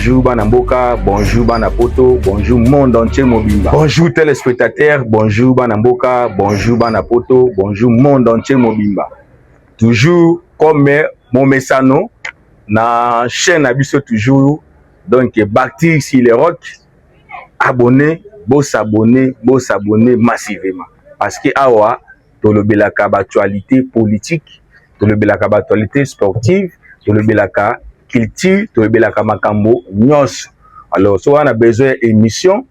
bonjour Banamboka, bonjour Banapoto, bonjour monde entier mobimba. Bonjour téléspectateurs, bonjour Banamboka, bonjour Banapoto, bonjour monde entier mobimba. Toujours comme mon messano, na chaîne abisso toujours, donc bâtir sur les rocs, abonnez, beau s'abonner massivement. Parce que awa, to le belaka actualité politique, to le belaka actualité sportive, to le belaka culture, to le belaka makambo nyos. Alors, si on a besoin d'émission,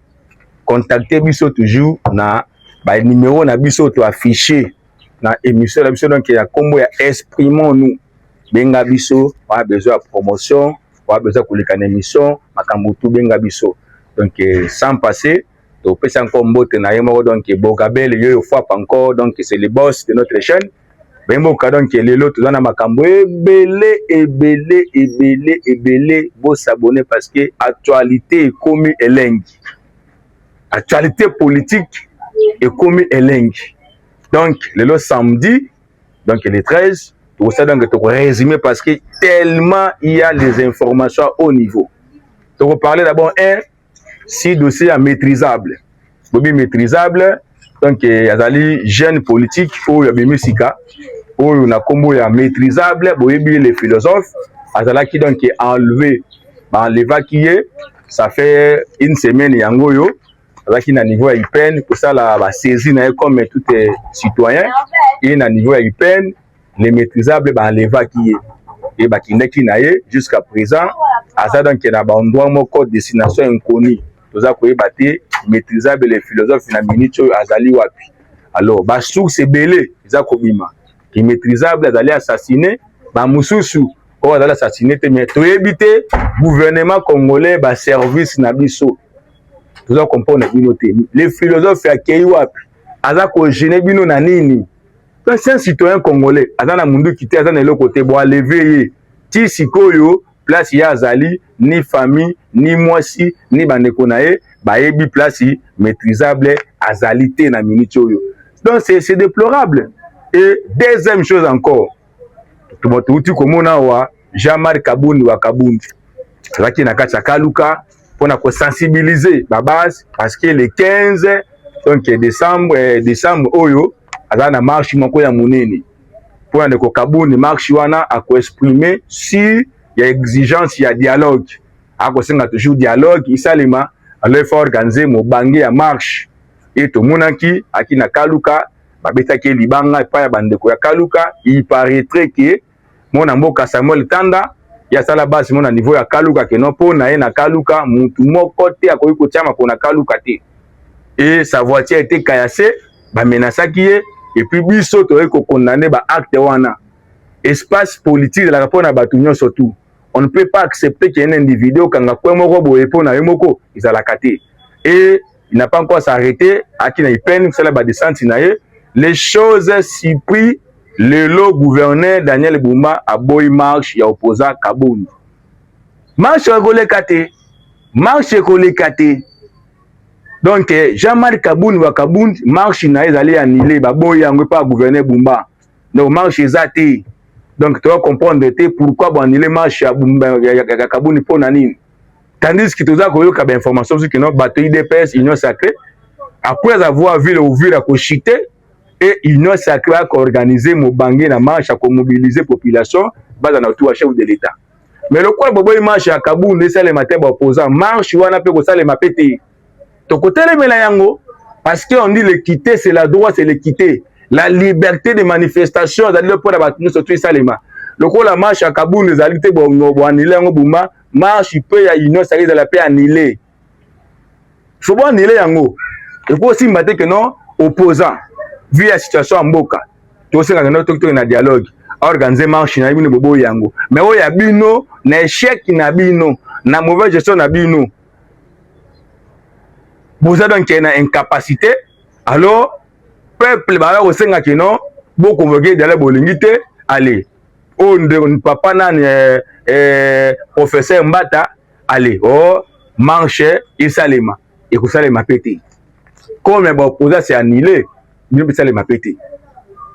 contactez biso toujours na ba numéro na biso to affiché na émission na biso, donc il y a combo ya exprimons nous benga biso, on a besoin de promotion, on a besoin de une émission makambo tout benga biso. Donc sans passer to pesa encore mbote na yemo, donc Bogabel yo fois encore, donc c'est le boss de notre chaîne. Bemboka donc lelo to na makambo ebele bo s'abonner parce que actualité est comme elengi. Actualité politique est comme elengi. Donc le samedi, donc le 13, tout ça donc to résumer parce que tellement il y a les informations au niveau. Donc parler d'abord si dossier est maîtrisable. Bobi maîtrisable, donc azali jeune politique ou ya bimisika ou na kombo ya maîtrisable, bobi les philosophes azala qui donc est enlevé, l'évacuer, ça fait une semaine yango yo, azala qui na niveau ya IPN pour ça la saisie na comme tout citoyen et na niveau ya IPN les maîtrisables l'évacuer et bakindeki na ye jusqu'à présent azala donc na ba endroit moko destination inconnue. Tout ça pour battre maîtrisable les philosophes na minute azali wapi. Alors ba source belé za kobima qui maîtrisable azali assassiné ba mususu o azali assassiné te mais to éviter gouvernement congolais ba service na biso. Tout ça comprendre bino te les philosophes akei wapi aza ko gêner bino na nini. C'est un citoyen congolais azana mundu kité azana le côté bo lever ti sikoyo place ya azali ni famille ni mwasi ni bandeko na ye bayebi place maîtrisable azalité na minute oyo. Donc c'est déplorable. Et deuxième chose encore, tu komona wa Jean-Marc Kabundi wa Kabundi zaki na kati ya Kaluka pour na sensibiliser ba base parce que le 15 donc décembre oyo azana marche moko ya munene pour na ko Kabundi marche wana a ko exprimer si il y a exigence, il y a dialogue. A kosenga toujours dialogue, isalema alors il faut organiser mo bangi ya marche. Et tout monaki aki na Kaluka, babetaki libanga pa ya bandeko ya Kaluka, il paraîtrait que mon mboka Samuel Tanda ya sala base mon niveau ya Kaluka que non po na na Kaluka mutu moko te akoyi ko tiama ko na Kaluka te. Et sa voiture a été caillassée, ba menasaki ye et puis biso to ko condamner ba acte wana. Espace politique de la rapport na batunyo surtout. On ne peut pas accepter qu'il y ait un individu qui a et il n'a pas encore s'arrêté à qui n'a peine les choses s'y pris le gouverneur Daniel Bumba a boy marche ya opposant Kabundi marche kolekate donc Jean-Marc Kabundi wa Kabundi marche na ezali annulé ba boy yango pas gouverneur Bumba donc marche ezate. Donc, tu vas comprendre pourquoi on annule marche à Kabundi pour Nanine. Tandis que tu as des informations sur que notre bateau IDPS, Union Sacrée, après avoir vu la cochité, et Union Sacrée a organisé mon bangé la marche, à mobiliser la population, dans notre chef de l'État. Mais le quoi, il marche à Kabundi, c'est le matin opposant, marche, ou on a pu le mapété. Donc, côté les Melayango, parce qu'on dit l'équité, c'est la droit, c'est l'équité. La liberté de manifestation, c'est le point de surtout Salema. Le coup la marche à Kaboul, les alités annulé en Bouma, marche il peut y a une série de la paix annulée. Il faut pas annuler en haut. Il faut aussi mettre que non opposant, vu la situation en Boka. Tu aussi dans notre dialogue, organiser marche na bino bobo yango. Mais o ya bino na échec na bino, na mauvaise gestion na bino. Vous avez donc une incapacité. Alors peuple bala ko senga kino bo convoquer dans la bolingité allez on papa nan professeur Mbata allez oh marche isalema et ko salema pété comme ba opposant c'est annulé bien salema pété.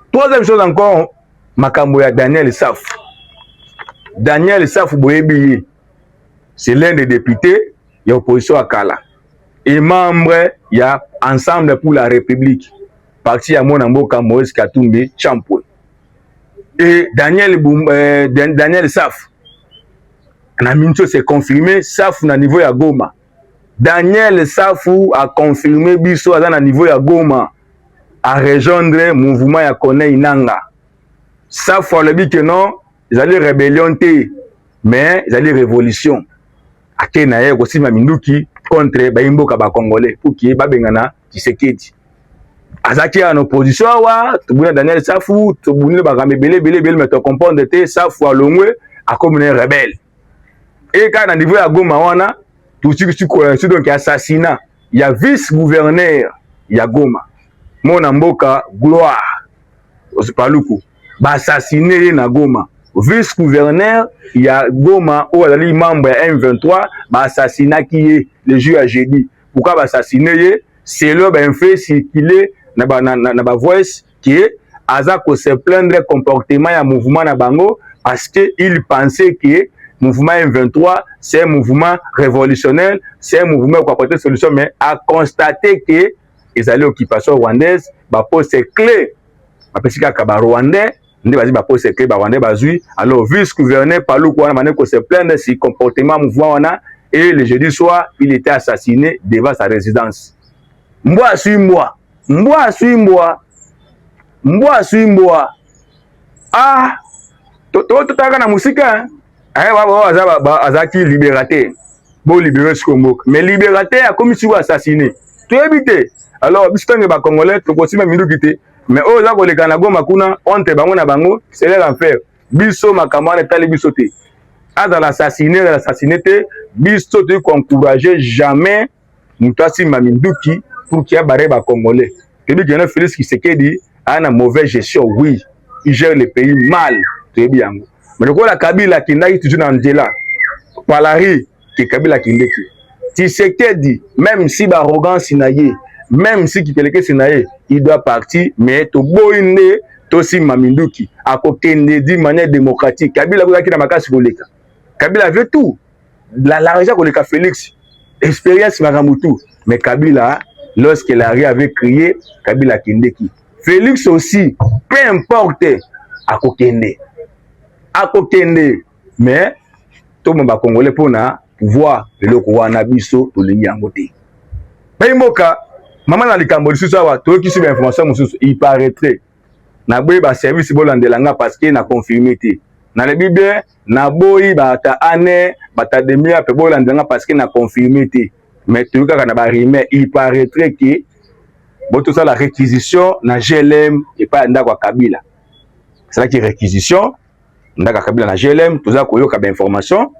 Troisième chose encore makambo ya Daniel Saf boyebi c'est l'un des députés, il y a opposition à Kala. Et membre, il y a Ensemble pour la République. Parti à Monamboka, Moïse Katumbi, Champoué. Et Daniel Saf. C'est confirmé, Saf na niveau ya Goma. Daniel Safou a confirmé biso à niveau ya Goma à rejoindre mouvement ya Kone Inanga. Safou a dit que non, ils allaient rébellion, mais ils allaient révolution. Ake na ye aussi Maminduki contre Baimboka ba Congolais pour qui ba bengana Tshisekedi. Azaki en opposition wa tubuna Daniel Safou, tubuna ba gamebele bele mais to comprendre te Safou a longwe a comme un rebelle. Et quand à niveau ya Goma wana tout ce qui donc assassinat, il y a vice-gouverneur il y a Goma. Mon Mboka Gloire. Osipaluku ba assassiné na Goma. Vice-gouverneur, il y a Goma, où il y a membre M23, assassinat qui est le juge a jeudi. Pourquoi assassiner? C'est là ben fait circuler na ba voice qui est Azako se plaindre comportement ya mouvement na bango parce que il pensait que mouvement M23 c'est un mouvement révolutionnaire, c'est un mouvement qui apporte solution, mais a constaté que les alliés occupation rwandaise, ba poste clé, ba pesika ka rwandais. Alors, vice-gouverneur Palou se plaindre si comportement mouvement et le jeudi soir, il était assassiné devant sa résidence. Mboa suis-moi. Ah, tout na musika. Azaki libérateur. Bon libérer ce Congo. Mais libérateur a commis sur assassiné. Tu évité. Alors, bistange ba Congolais, tu continues mindu quitter. Mais aux gens qui ont Goma kuna honte bango na bango c'est l'enfer biso makamane tali biso te dans l'assassiné biso te encourager jamais mutasi Maminduki pour qu'il y ait barré ba Congolais et bien que Félix Tshisekedi a une mauvaise gestion oui il gère le pays mal très bien mais le la Kabila qui n'a toujours dans Ndela Palari qui Kabila qui ndeki Tshisekedi même si ba arrogance naie même si quelqu'un s'est il doit partir, mais to boine, to si Maminduki, à côté de manière démocratique. Kabila qui n'a pas de Kabila veut tout. L'argent qu'on a Félix, expérience Maramutu. Mais Kabila, lorsqu'elle avait crié, Kabila Kindeki. Félix aussi, peu importe, à côté mais tout le monde Congolais pour pouvoir le Kouana Biso, tout le Yangote. Paimoka. Maman na likambo lisusu awa to ki sur information mususu il paraîtrait na boyi ba service bolandelanga parce que na confirmité na le bibe na boyi ba ta année ba ta demi a pe bolandelanga parce que na confirmité mais to ka na ba rime il paraîtrait que boto ça la réquisition na GLM et pas ndako Kabila c'est là qui réquisition ndako Kabila na GLM tout ça ko yoka ba information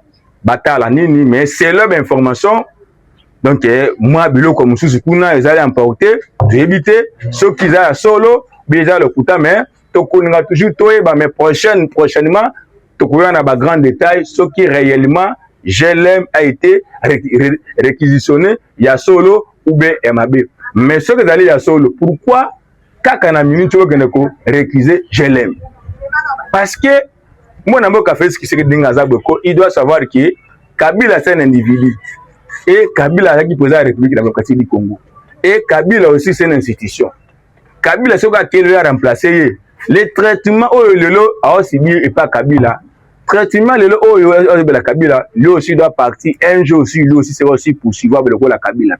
bata la nini mais c'est leur information. Donc, moi, biloko mususu kuna, ils allaient emporter, éviter, ceux qui allaient solo, déjà le couteau, mais, on a toujours mais prochainement, on a un grand détail, ce qui réellement, GLM a été réquisitionné, il y a solo ou bien MAB. Mais ceux qui allaient il y a solo, pourquoi, quand on a minute, on a réquisé GLM? Parce que, moi, il doit savoir que Kabila, c'est un individu. Et Kabila a qui posé la République démocratique du Congo. Et Kabila aussi, c'est une institution. Kabila, c'est ce qu'il a remplacé. Les traitements, a aussi bien et pas Kabila. Traitement, la Kabila, lui aussi doit partir. Un jour aussi, lui aussi, c'est aussi poursuivable de la Kabila.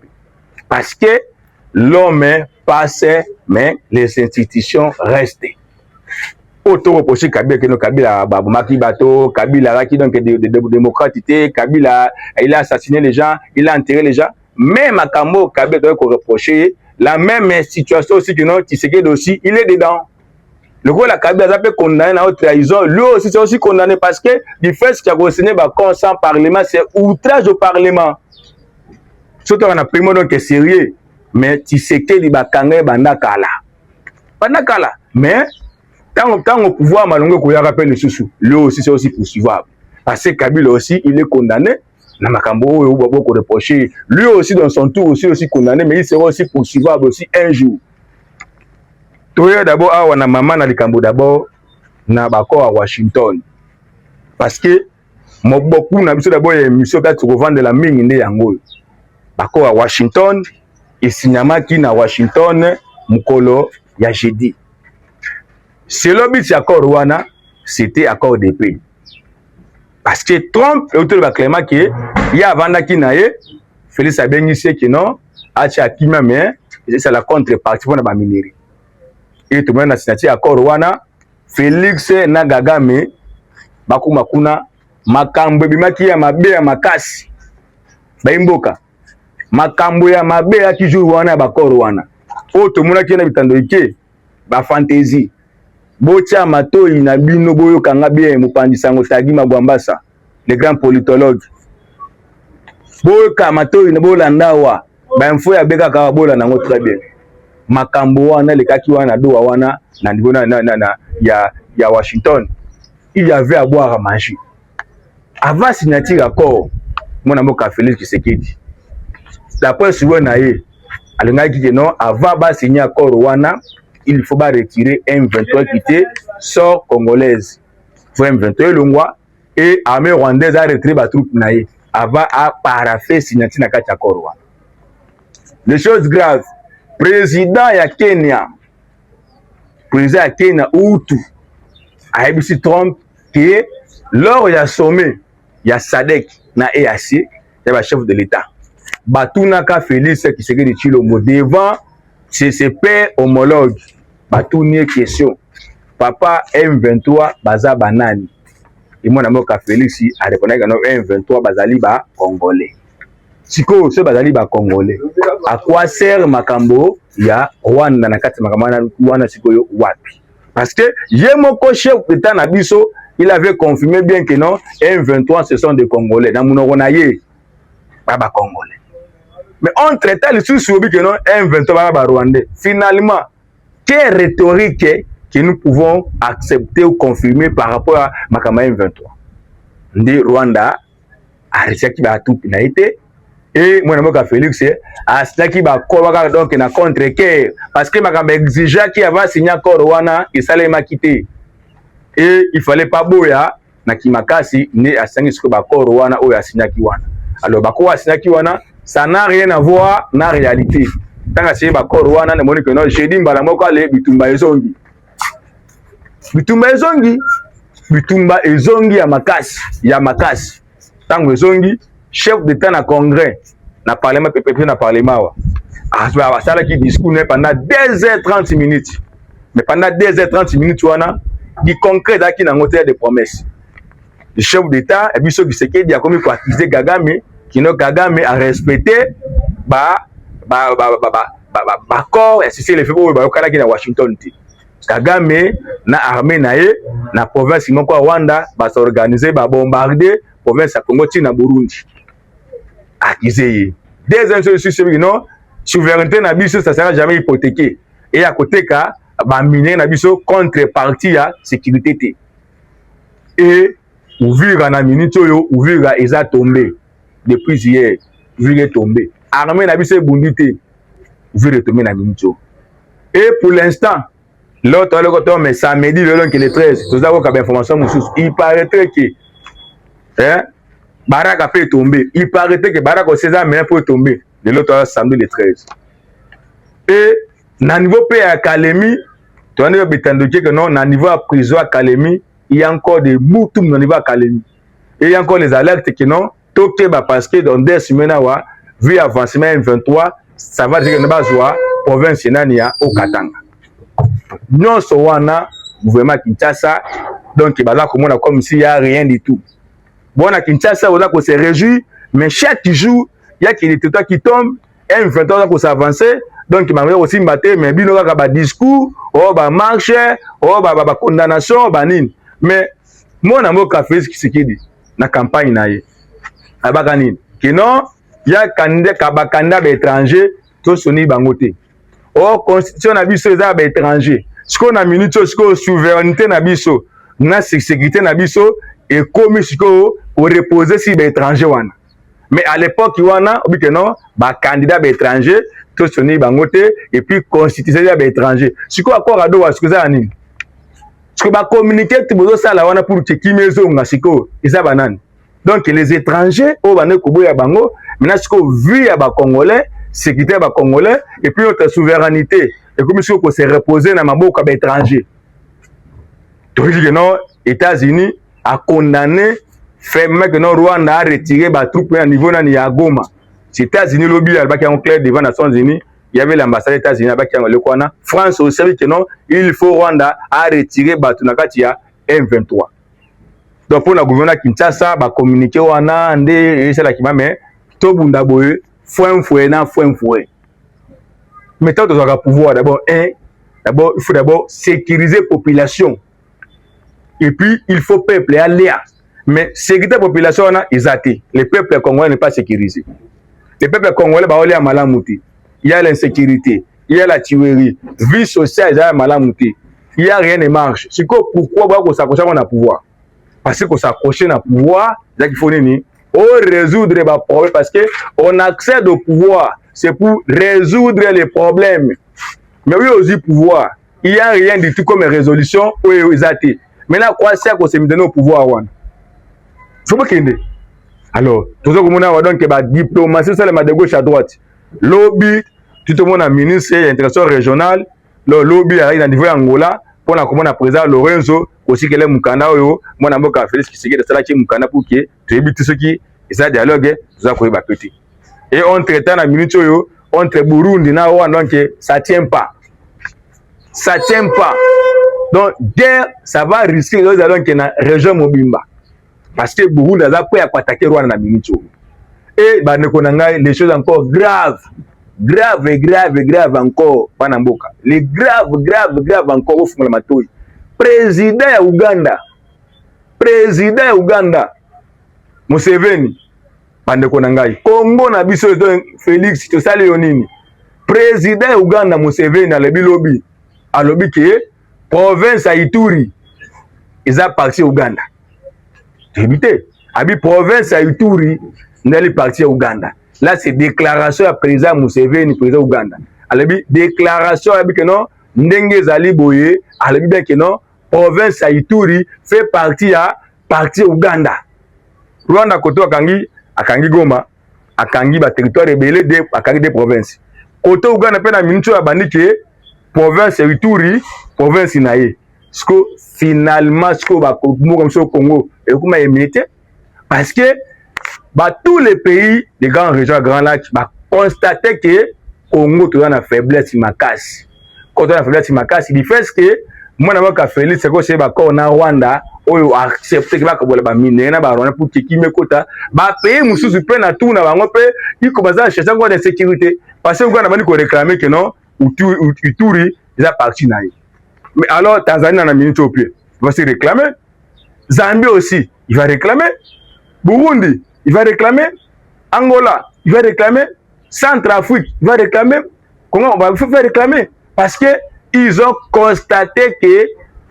Parce que l'homme passe, mais les institutions restent. Auto reprocher Kabila que nos Kabila Babumaki Bato, Kabila qui donc des démocrates, Kabila il a assassiné les gens, il a enterré les gens. Même à Kambo, Kabila doit reprocher la même situation aussi que non, Tshisekedi aussi, il est dedans. Le gros la Kabila a été condamné à haute trahison, lui aussi c'est aussi condamné parce que du fait qu'il a reçu un consent parlement, c'est outrage au parlement. Surtout on a pris donc est sérieux, mais Tshisekedi bakangé bandakala. Bandakala, mais Tant au pouvoir, Malongo Koya rappelle le sous. Lui aussi, c'est aussi poursuivable. Parce que Kabila aussi, il est condamné. Namakambo, il beaucoup reproché. Lui aussi, dans son tour, aussi condamné, mais il sera aussi poursuivable aussi un jour. Toye d'abord, on a maman na Likambo d'abord, na bako à Washington. Parce que beaucoup na biso d'abord émission ka to revendre la mingi nde yango bako à Washington et signamaki na Washington mukolo ya jeudi. Selon but accord wana c'était accord de paix. Parce que Trump et autour de Clément qui y a vandaki na ye Félix abengisi ki non acha akima mais c'est la contrepartie pour na ba minerie. Et tout le monde a signé accord wana Félix na Kagame bakuma kuna makambo bimaki ya mabe ya makasi baimboka makambo ya mabe ya kijuru wana bakoro wana o to mona ki na bitando ike ba fantasy bocha matoi na bino boyo kanga bien mupandisa ngo Tagi Magwambasa le grand politologue boyo ka matoi na bolanda wa ba info ya beka ka bola nango très bien makambo wana le kaki wana do wana na niveau ya Washington il y avait à boire à manger avant signature accord mon amour Félix Tshisekedi d'après souvent naé alingaki que non avant ba signer accord wana il faut pas retirer M23 qui était sort congolaise faut M23 longwa et armée rwandaise a retiré ba troupe naé avant à paraffer signature na kati accord wana les choses graves président ya Kenya Utu a ebisi Trump qui lors ya sommet ya SADC na EAC ya ba chef de l'État batunaka Félix Tshisekedi Tshilombo devant ses pairs homologues batuni question papa M23 baza banani et mon amour ka Félix a reconnaître que M23 bazali ba congolais siko ce bazali ba congolais à quoi sert makambo ya Rwanda na kati makamana wana siko yo wapi parce que yemoko chef d'État na biso il avait confirmé bien que non M23 ce sont des congolais na munoko na ye ba congolais mais entre temps les sous que non M23 ba rwandais finalement quelle rhétorique que nous pouvons accepter ou confirmer par rapport à makama M23 ndi Rwanda arrêté qui ba tout na été et mon ami Félix a staki ba kolaka donc na contre que parce que makamba exigeait qui avait signé accord wana isale makité et il fallait pas boya na kimakasi ne asangi siko ba accord wana oyo asignaki wana alors ba ko asignaki wana ça n'a rien à voir na réalité tant que c'est ba accord wana ne moni que non jeudi mbala moko ale bitumba ezongi ya makasi tango ezongi chef d'État na congrès na parlement PPP na parlement wa ah ça là qui discours pendant 2h30 minutes mais pendant 2h30 minutes wana du concret là qui na ngote des promesses le chef d'État et biso Tshisekedi a commis pour accuser Kagame qui no Kagame a respecté accord et c'est le fait pour ba kala qui na Washington Kagame na armée na ye na province moko Rwanda ba s'organiser ba bombarder province ya Congo na Burundi accusé deuxième chose c'est que non souveraineté na biso ça sera jamais hypothéqué et à côté ka ba miner na biso contrepartie ya sécurité té et ouvrir na minute yo ouvrir eza tombé depuis hier ouvrir tombé armée na biso bundité ouvrir tombé na minute et pour l'instant l'autre le mais samedi le que le 13 tous avoir comme information il paraîtrait que Baraka peut tomber. Il paraîtrait que Baraka au César mais peut tomber. De l'autre samedi le 13. Et na niveau pays à Kalemi, tu as dit que non, na niveau à prison à Kalemi, il y a encore des moutoum na niveau à Kalemi. Et il y a encore les alertes que non, Tokeba parce que dans 2 semaines vu avancement M23, ça va dire que nous va province nania au Katanga. Non sowana gouvernement Kinshasa donc bala comme on comme s'il y a rien du tout. Bon, à Kinshasa, on a qu'on se réjouit, mais chaque jour, il y a des territoires qui tombent, M23 pour s'avancer, donc il m'a aussi battu, mais il y a des discours, des marches, des condamnations, des nines. Mais moi, je n'ai pas fait ce qui dit, dans la campagne, que non, il y a des candidats étrangers qui sont venus bangoter. Oh, constitution na biso eza ba étranger. Ce qu'on a minute, ce qu'on souveraineté na biso, na sécurité na biso et comme ce qu'on reposer sur les étrangers wana. Mais à l'époque wana, on dit que non, ba candidat ba étranger, tous sont venus bangoter et puis constitution ba étranger. Ce qu'on accord à do ce que ça nini. Ce que ba communiquer tout bozo ça la wana pour que kimezonga siko, isa banane. Donc les étrangers au bande koboya bango maintenant ce qu'on vu à ba congolais sécurité ba congolais et puis notre souveraineté et comme si on se reposer dans maboko ba étranger. Donc que non États-Unis a condamné fermement que non Rwanda a retiré ba troupes à niveau na ya Goma. C'est États-Unis lobby al ba qui en clair devant les Nations Unies, il y avait l'ambassade des États-Unis ba qui en le kwana. France aussi savait que non, il faut Rwanda a retiré ba tunakati ya M23. Donc pour la gouvernement Kinshasa ba communiquer wana ndé et c'est la qui m'a mais to bunda boye fouin na fouin. Mais tant que ça pouvoir d'abord il faut d'abord sécuriser population. Et puis il faut peuple aller. Mais sécurité population on a isaté. Le peuple congolais n'est pas sécurisé. Le peuple congolais ba aller à Malamuti. Il y a l'insécurité, il y a la tuerie, vie sociale à Malamuti. Il y a rien ne marche. C'est quoi pourquoi on s'accroche à pouvoir? Parce qu'on s'accroche à pouvoir, c'est qu'il faut résoudre les problèmes parce que on accède au pouvoir, c'est pour résoudre les problèmes. Mais oui aussi pouvoir, il n'y a rien du tout comme résolution ou exaté. Maintenant quoi c'est qu'on s'est mis au pouvoir one. Faut pas qu'il y ait. Alors, tout ça comme on a donc que la diplomatie c'est de gauche à droite. Lobby, tout le monde a ministre intégration régionale, le lobby arrive dans niveau Angola. Pour la commande à présent Lorenzo aussi que les mukanda oyo moi na mboka Félix Tshisekedi de cela qui mukanda pour que tu évites ce qui et ça dialogue ça ko ba petit et entre temps na minute oyo entre Burundi na Rwanda donc ça tient pas donc guerre ça va risquer donc na région Mobimba parce que Burundi a pris à attaquer Rwanda na minute et ba ne konanga les choses encore grave encore panamboka les grave encore au fond la matoi président ya Uganda Museveni bande konangai Congo na biso Félix tosali yonini président ya Uganda Museveni alobi lobi alobi ke province ya Ituri eza parti ya Uganda débité abi province ya Ituri ndali parti ya Uganda. Là, c'est déclaration à président Museveni, président Ouganda. Alors, déclaration à que non, Ndenge Zali Boye, alors bien que non, province à Ituri fait partie Ouganda. Rwanda koto akangi Goma, akangi ba territoire rebelle de akangi des provinces. Koto Ouganda pe na minute ya bandike province ya Ituri, province naye. Sko finalement sko ba comme ça au Congo et comment émité parce que tous les pays des grandes régions, Grand Lac, constater que Congo est une faiblesse makasi. Quand on a une faiblesse makasi, il fait que moi, je Félix, c'est que c'est qu'on a Rwanda, on accepte que les minéraux, pour qui me quota, pays mususu pe na tout na bango pe, il commence à chercher encore des sécurité. Parce que Rwanda va réclamer que non, Ituri, ils a parti naï. Mais alors, Tanzanie en a minute au pied. Il va se réclamer. Zambie aussi, il va réclamer. Burundi, il va réclamer. Angola, il va réclamer. Centrafrique, il va réclamer. Comment on va faire réclamer? Parce que ils ont constaté que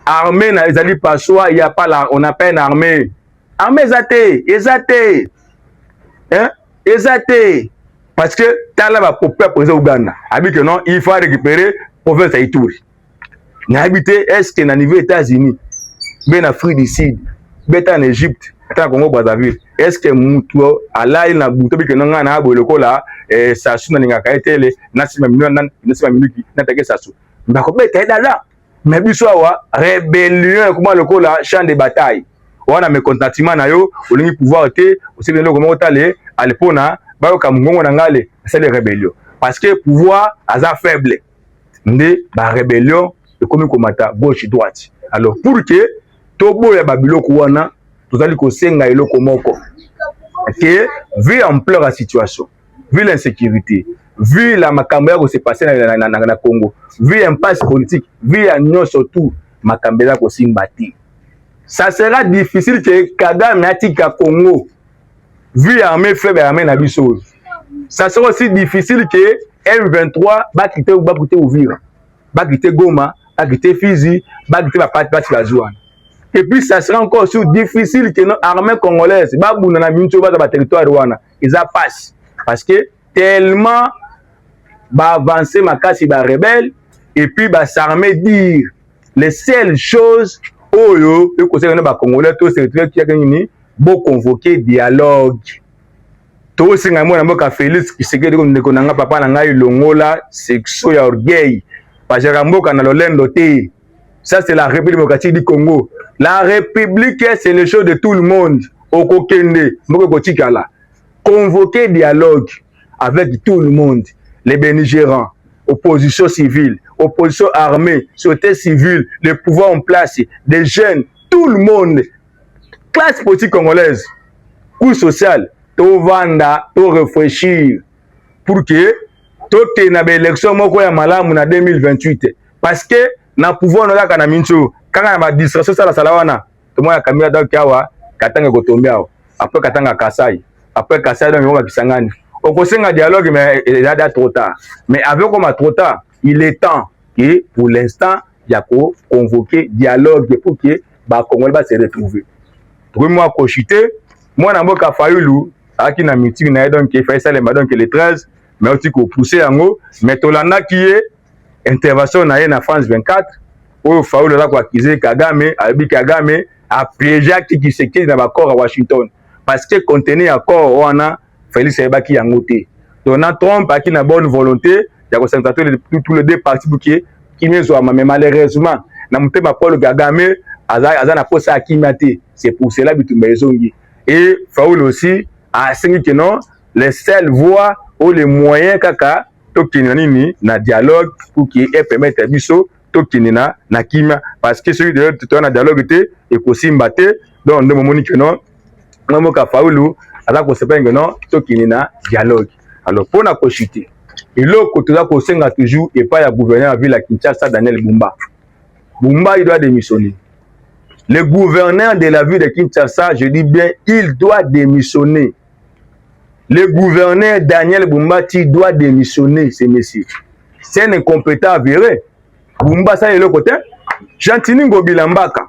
l'armée n'a pas choix, il y a pas là, on n'a pas une armée. Armée exaté. Hein? Exaté. Parce que Tala va popper pour Ouganda. Habite que non, il faut récupérer province à Ituri. N'habiter est-ce que dans niveau États-Unis, ben Afrique du Sud, ben en Égypte, en Congo Brazzaville, est-ce que mutuo ala il na buto bi que non na boloko là ça suna ninga kaitele na sima minuki na take ça sou. Mbako beta dala. Mais biso wa rébellion comment le là champ de bataille. Wana me contentement na yo olingi pouvoir te aussi bien comment otale alipona ba yo kamungo na ngale c'est les rébellions parce que pouvoir aza faible. Ndé ba rébellion et comme komata gauche droite. Alors pour que tobo ya babiloko wana tozali kosenga eloko moko que vu l'ampleur de la situation, vu l'insécurité, vu la makambo ya ko se passer na Congo, vu l'impasse politique, vu la non surtout makambo ya ko simbati. Ça sera difficile que Kagame atika Congo. Vu l'armée faible armée na biso. Ça sera aussi difficile que M23 ba quitter Uvira, ba quitter Goma, ba quitter Fizi, ba quitter la partie la Zouane. Et puis ça sera encore aussi difficile que notre armée congolaise, babou na minto ba ba territoire rwanda, ils a passe parce que tellement ba avancer makasi ba rebelle et puis ba s'armer dire les seules choses oyo e conseiller ba congolais tous ces trucs qui a gagné Bo convoquer dialogue. To singa mwana mboka Félix Tshisekedi ko ndeko nanga papa na ngai longola sexo ya orgueil. Parce que mboka na lolendo te. Ça c'est la République démocratique du Congo. La République c'est le show de tout le monde. Okokende mboka kotikala. Convoquer dialogue avec tout le monde, les belligérants, opposition civile, opposition armée, société civile, les pouvoirs en place, des jeunes, tout le monde, classe politique congolaise, coût social, to vanda, to réfléchir pour que tout ait une élection moko ya malamu na 2028. Parce que na pouvoir na kaka na mincho, kaka na distraction sala salawana, to moya kamera donc yawa katanga kotombe awa, après katanga Kasai, après Kasai donc ngoma Kisangani. On conseille un dialogue, mais il est déjà trop tard. Mais avec comme trop tard, il est temps que pour l'instant, il y a convoquer dialogue pour que les Congolais se retrouvent. Pour moi, Kochité, moi, je suis Fayoulou, qui na meeting, donc il fait ça donc le 13, mais aussi qu'on pousse en haut. Mais Tolana qui est intervention na France 24, où Fayoulou là quoi qu'ils Kagame, Abi Kagame a piégé qui se quitte dans l'accord à Washington, parce que contenu accord on a Félix Ebaki Yangote. Donald Trump a qui na bonne volonté, il y a concentré tous les deux partis pour qui me soit, mais malheureusement, na mutema Paul Kagame aza na posa akimate. C'est pour cela que tu me et Faoul aussi a signé que non, les seules voies ou les moyens kaka tokinani na dialogue pour qui permettre à biso tokinina na kimia parce que celui de tout na dialogue était et aussi mbaté donc de moment que non moi ka Faoulou alors qu'on sait pas que non tokinina dialogue. Alors pour na kochité et l'autre côté là qu'on senga toujours et pas ya gouverneur de la ville à Kinshasa Daniel Bumba. Bumba il doit démissionner. Le gouverneur de la ville de Kinshasa, je dis bien, il doit démissionner. Le gouverneur Daniel Bumba, il doit démissionner, ces messieurs. C'est un incompétent avéré. Bumba, ça est le côté. Jantini Ngobilambaka,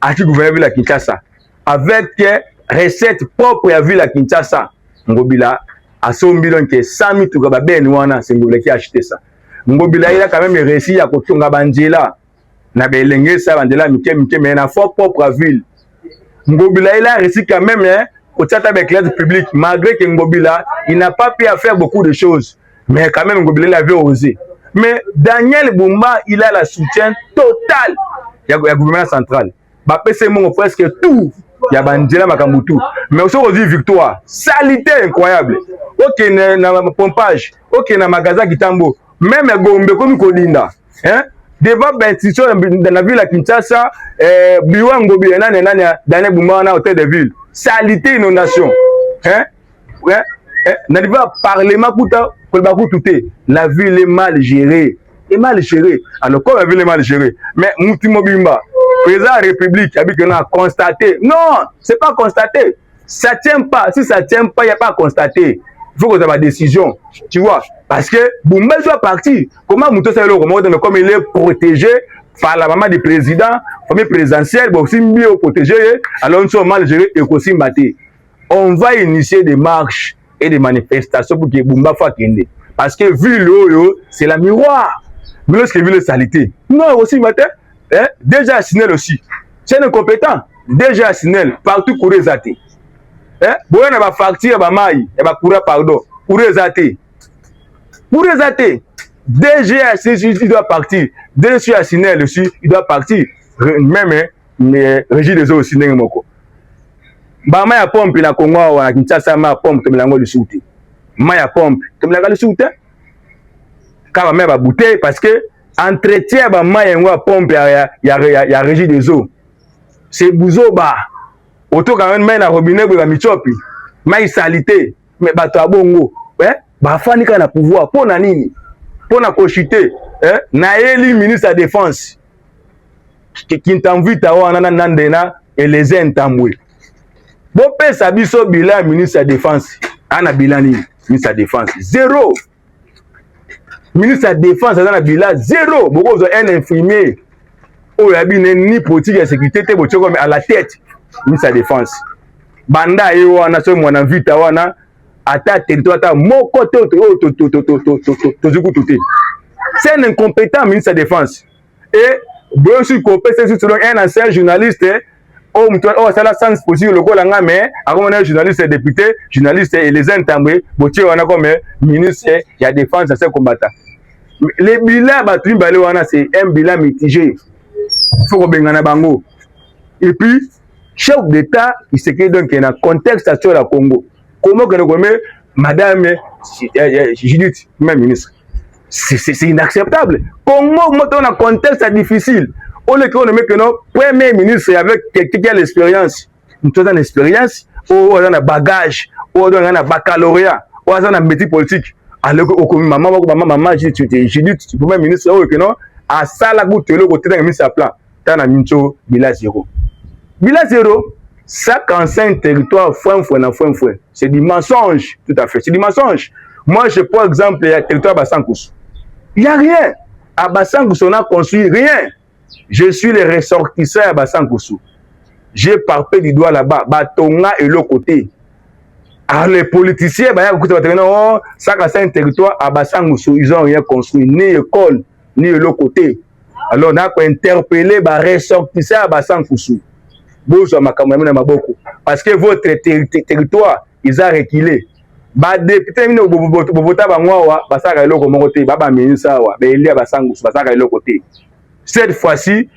à qui gouverneur de la Kinshasa, avec recette propre à la ville de Kinshasa, Ngobila, à son bilan qui est 100 000 Toukaba Ben Wana, c'est Ngobila qui a acheté ça. Ngobila, il a quand même réussi à Kotunga Bandjela. Na belenge sa bandela mike mais na fort propre ville. Ngobila il a réussi quand même au théâtre avec l'aide publique malgré que Ngobila il n'a pas pu faire beaucoup de choses mais quand même Ngobila il avait osé. Mais Daniel Bumba il a le soutien total. Il y a gouvernement central. Ba pese mon presque tout. Il y a Bandela Makambutu. Mais aussi on dit victoire. Salité incroyable. OK na pompage, OK na magasin Kitambo. Même Gombe comme Kolinda. Hein? Devant l'institution dans la ville à Kinshasa, Biwango Bienana, Daniel Bumba na hôtel de ville. Salité inondation. Hein? Ouais? N'arrive parlement la ville est mal gérée. Est mal gérée. Alors, comme la ville est mal gérée, mais Moutimo Bimba, président de la République, a constaté. Non, c'est pas constaté. Ça tient pas. Si ça tient pas, il n'y a pas à constater. Il faut que tu aies ma décision. Tu vois? Parce que Bumba doit partir. Comment Mouto Salo, comme il est protégé par la maman du président, famille présidentielle, bon, aussi mieux protégé, alors nous sommes mal gérés et aussi battés. On va initier des marches et des manifestations pour que Bumba fasse Kende. Parce que ville, c'est la miroir. Mais lorsque ville est salité, non, aussi matin, déjà Sinel aussi. C'est un incompétent. Déjà Sinel, partout courir zaté. Bon, on va facture, on va courir pardon. Courir zaté. Pour les athées, DGS, il doit partir. DGS Sinel aussi, il doit partir. Même Régis des eaux aussi, Maya pompe na Congo, à Kinshasa, ma pompe, tu me l'as dit souté. Maya pompe, tu me l'as dit souté. Car ma mère va bouteille parce que entretien, Maya pompe, il y a Régis des eaux. C'est Bouzoba. Auto quand même, na robinet, il va michopi. Maï salité, mais bateau bongo. Bafani ka na pouvoir pour na nini pour na kochité na eli ministre de la défense qui t'invite wana nandena et les entambwe bon pesa biso bilan ministre de la défense ana bilani ministre de la défense zéro ministre de la défense ana bilan zéro beaucoup un infirmier o yabine ni politique de sécurité te botiko mais à la tête ministre de la défense banda yo wana so mwana vita wana ata territoire ata moko te c'est un incompétent ministre de la défense et bien sûr qu'on peut selon un ancien journaliste oh ça la sens possible le ko la nga mais akomona journaliste et député journaliste et les intambé botie wana comme ministre il y a défense à ces combattants les bilans battu balé wana c'est un bilan mitigé faut ko bengana bango et puis chef d'état il se que donc dans contexte actuel à Congo comment que comme madame Judith même ministre c'est inacceptable Congo dans un contexte difficile on le qu'on met que non premier ministre avec quelqu'un qui a l'expérience nous avons l'expérience ou on a bagage ou on a baccalauréat ou on a métier politique alors que comme maman Judith tu premier ministre ou que non à ça la goutte le côté dans ministre à plan dans la mincho bilan zéro. Bilan zéro, chaque ancien territoire, c'est du mensonge, tout à fait, c'est du mensonge. Moi, je prends exemple, il y a le territoire Bassankoussou. Il n'y a rien. À Bassankoussou, on n'a construit rien. Je suis le ressortissant à Bassankoussou. J'ai parpé du doigt là-bas, Batonga et l'autre côté. Alors, les politiciens, chaque ancien territoire à Bassankoussou, ils n'ont rien construit, ni école, ni de l'autre côté. Alors, on a interpellé les ressortissants à Bassankoussou. Parce que votre territoire, ils ont reculé. Cette fois-ci,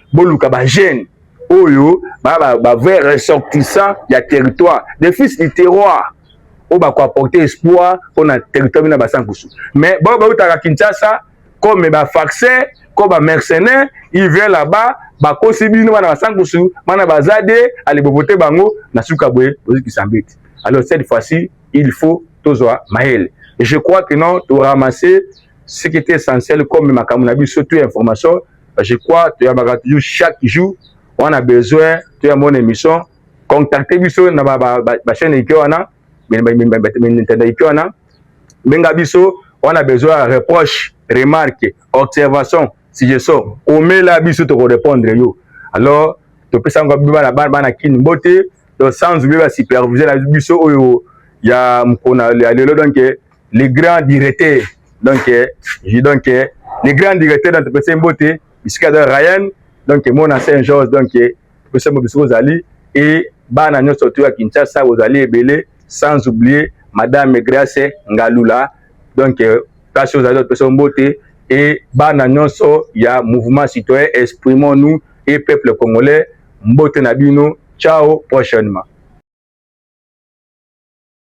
vrai ressortissant du territoire, des fils du terroir, on va apporter espoir pour le territoire de Bassankoussou. Mais Kinshasa, comme les vaccins, comme les mercenaires, ils viennent là-bas, alors cette fois-ci, il faut toujours Maël. Et je crois que non, tu ramasser ce qui est essentiel comme ma camonabi, surtout information. Je crois que tu as toujours chaque jour, on a besoin de mon émission. Contactez biso na ba chaîne ikiwana, on a besoin de reproches, remarques, observations. Si je sors, on met la biso te répondre yo. Alors, tu peux savoir que la barbe na kin beauté, donc sans oublier la superviser la biso oyo. Il y a donc les grands directeurs, donc les grands directeurs dans le PC beauté, jusqu'à Ryan, donc mon ancien Georges, donc PC Mobiso Zali et Bana surtout à Kinshasa aux alliés belé, sans oublier Madame Grace Ngalula, donc parce que aux autres personnes beauté. Et bana nyonso ya mouvement citoyen exprimons-nous et peuple congolais mbote na bino ciao prochainement.